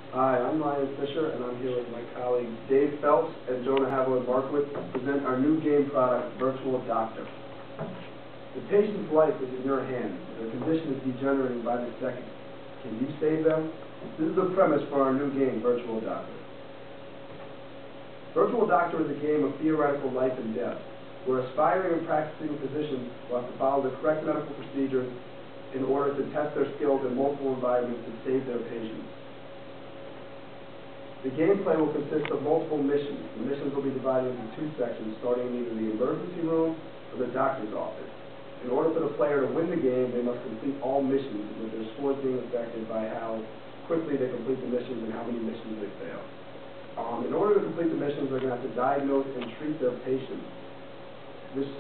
Hi, I'm Ryan Fisher, and I'm here with my colleagues Dave Phelps and Jonah Haviland-Markowitz to present our new game product, Virtual Doctor. The patient's life is in your hands. Their condition is degenerating by the second. Can you save them? This is the premise for our new game, Virtual Doctor. Virtual Doctor is a game of theoretical life and death, where aspiring and practicing physicians will have to follow the correct medical procedures in order to test their skills in multiple environments to save their patients. The gameplay will consist of multiple missions. The missions will be divided into two sections, starting in either the emergency room or the doctor's office. In order for the player to win the game, they must complete all missions, with their scores being affected by how quickly they complete the missions and how many missions they fail. In order to complete the missions, they're going to have to diagnose and treat their patients.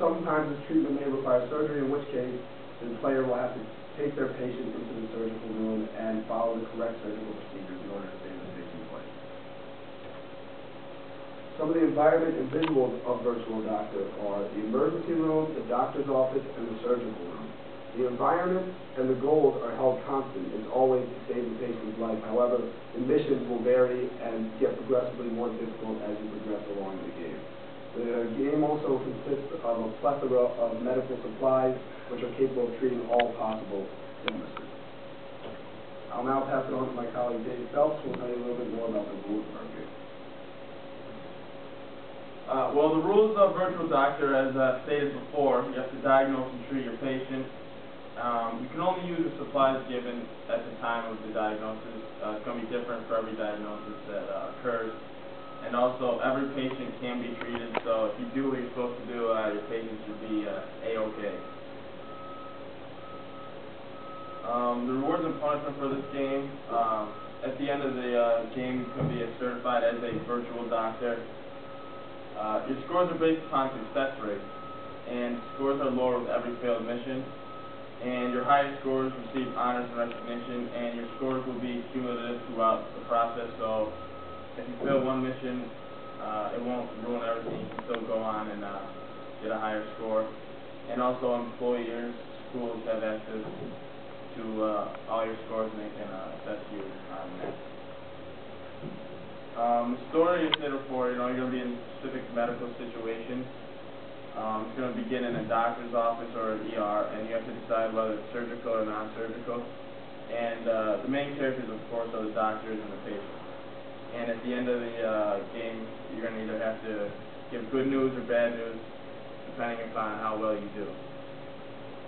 Sometimes this treatment may require surgery, in which case the player will have to take their patient into the surgical room and follow the correct surgical procedures in order to save the patient's life. Some of the environment and visuals of Virtual Doctor are the emergency room, the doctor's office, and the surgical room. The environment and the goals are held constant. It's always to save the patient's life. However, the missions will vary and get progressively more difficult as you progress along in the game. The game also consists of a plethora of medical supplies which are capable of treating all possible illnesses. I'll now pass it on to my colleague Dave Phelps, who will tell you a little bit more about the rules of our game. Well, the rules of Virtual Doctor, as stated before, you have to diagnose and treat your patient. You can only use the supplies given at the time of the diagnosis. It's going to be different for every diagnosis that occurs. And also, every patient can be treated, so if you do what you're supposed to do, your patient should be A-OK. The rewards and punishment for this game, at the end of the game, you can be certified as a Virtual Doctor. Your scores are based upon success rate, and scores are lower with every failed mission, and your highest scores receive honors and recognition, and your scores will be cumulative throughout the process, so if you fail one mission, it won't ruin everything. You can still go on and get a higher score. And also employers, schools have access to all your scores, and they can assess you on that. The story is stated before, you're going to be in a specific medical situation. It's going to begin in a doctor's office or an ER, and you have to decide whether it's surgical or non-surgical. And the main characters, of course, are the doctors and the patient. And at the end of the game, you're going to either have to give good news or bad news, depending upon how well you do.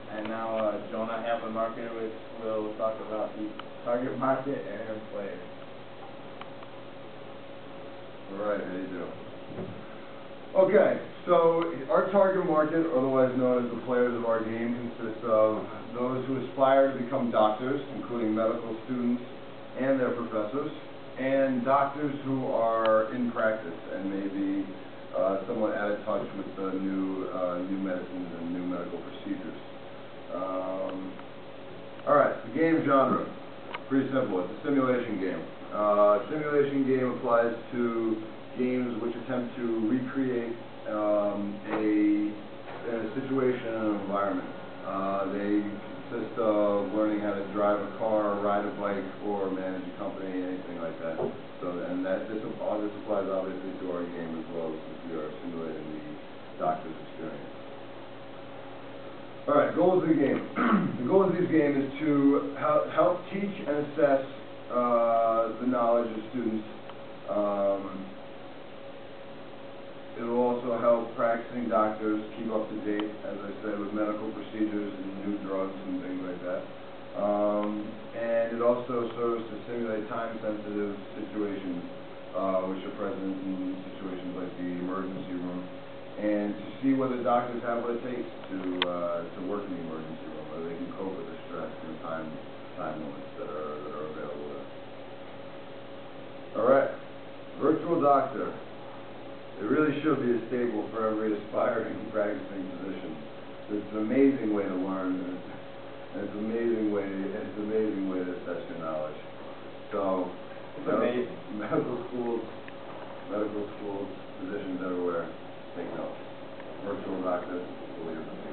And now Jonah Haviland-Markowitz will talk about the target market and players. All right, how you doing? Okay, so our target market, otherwise known as the players of our game, consists of those who aspire to become doctors, including medical students and their professors, and doctors who are in practice and may be somewhat out of touch with the new medicines and new medical procedures. All right, the game genre, pretty simple. It's a simulation game. Simulation game applies to games which attempt to recreate a situation and an environment. They consist of learning how to drive a car, ride a bike, or manage a company, anything like that. So, and this applies obviously to our game as well, since we are simulating the doctor's experience. All right, goals of the game. The goal of this game is to help teach and assess the knowledge of students. It will also help practicing doctors keep up to date, as I said, with medical procedures and new drugs and things like that. And it also serves to simulate time-sensitive situations, which are present in situations like the emergency room, and to see whether doctors have what it takes to work in the emergency room, whether they can cope with the stress and the time limits that are available there. All right, Virtual Doctor. It really should be a staple for every aspiring practicing physician. It's an amazing way to learn, and it's an amazing way to assess your knowledge. So, medical schools, physicians everywhere, take note. Virtual Doctor, believe it.